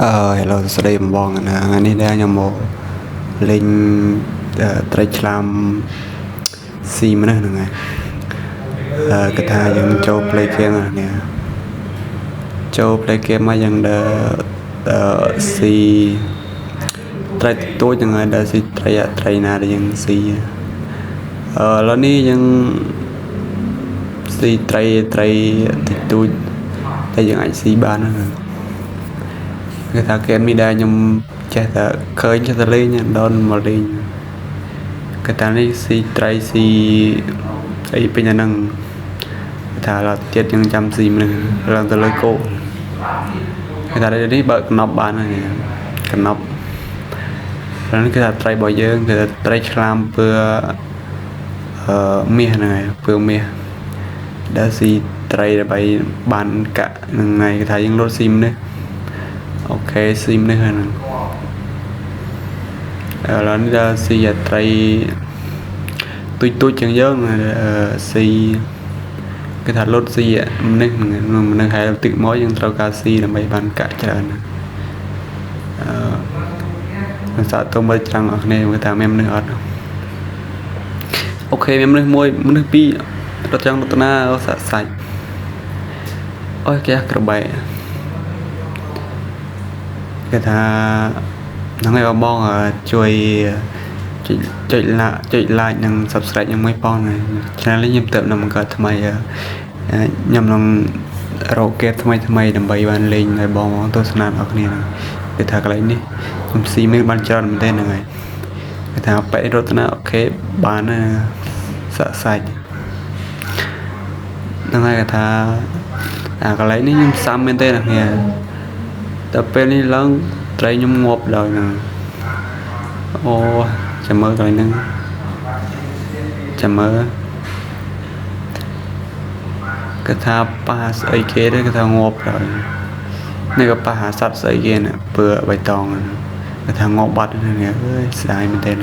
Hello ស្ដីបងណានេះដែរខ្ញុំមកលេងត្រីឆ្លាមស៊ីម្នេះហ្នឹងហើយគេថាយើងចូល play game នេះចូល play game មកយើងដើស៊ីត្រីទូចហ្នឹងហើយដើស៊ីត្រីណាដែលយើងស៊ីឥឡូវនេះយើងស៊ីត្រីតិចតួចតែយើងអាចស៊ីបានហ្នឹងគេថាគេមានដែរខ្ញុំចេះតែឃើញចេះតែលេងដល់មកលេងគេថានេះស៊ីត្រីស៊ីអីពេញអាហ្នឹងគេថាឡើយទៀតយើងចាំស៊ីម្នេះឡើងទៅលើគោគេថានេះបើកំណប់បានហើយកណ្ណប់ហ្នឹងគេថាត្រីរបស់យើងគេថាត្រីឆ្លាមពើមាសហ្នឹងហើយពើមាសដែលស៊ីត្រីដើម្បីបានកាក់ហ្នឹងហើយគេថាយើងលុតស៊ីម្នេះអូខេស៊ីមនេះហ្នឹងឥឡូវនេះដល់ស៊ីត្រីទូចជាងយើងស៊ីគេថាលុតស៊ីម្នេះហើយទឹកមកយើងត្រូវការស៊ីដើម្បីបានកាក់ច្រើនសាកទៅមើលច្រាំងអស់គ្នាគេថាមានម្នេះអត់អូខេមានម្នេះមួយម្នេះពីរត់ចង់រតនាសាច់អូយគេក្របែគេថាហ្នឹងហើយបងជួយចុច like និង subscribe ខ្ញុំមួយផងណា channel នេះខ្ញុំទៅនឹងបង្កើតថ្មីខ្ញុំនឹងរកគេថ្មីដើម្បីបានលេងឲ្យបងទស្សនាដល់គ្នាគេថាកន្លែងនេះខ្ញុំស៊ីមានបានច្រើនមែនទេហ្នឹងហើយគេថាប៉ែរតនាអូខេបានសាច់ហ្នឹងហើយគេថាកន្លែងនេះខ្ញុំសាំមែនទេណាគ្នាតែពេលនេះឡើងត្រីខ្ញុំងាប់ដល់ហ្នឹងអូចាំមើលកន្លែងហ្នឹងចាំមើលគេថាប៉ះស្អីគេទេគេថាងាប់ដល់នេះក៏ប៉ះសត្វស្អីគេណាពើបៃតងគេថាងាប់បាត់ហ្នឹងអើយស្ដាយមែនទេ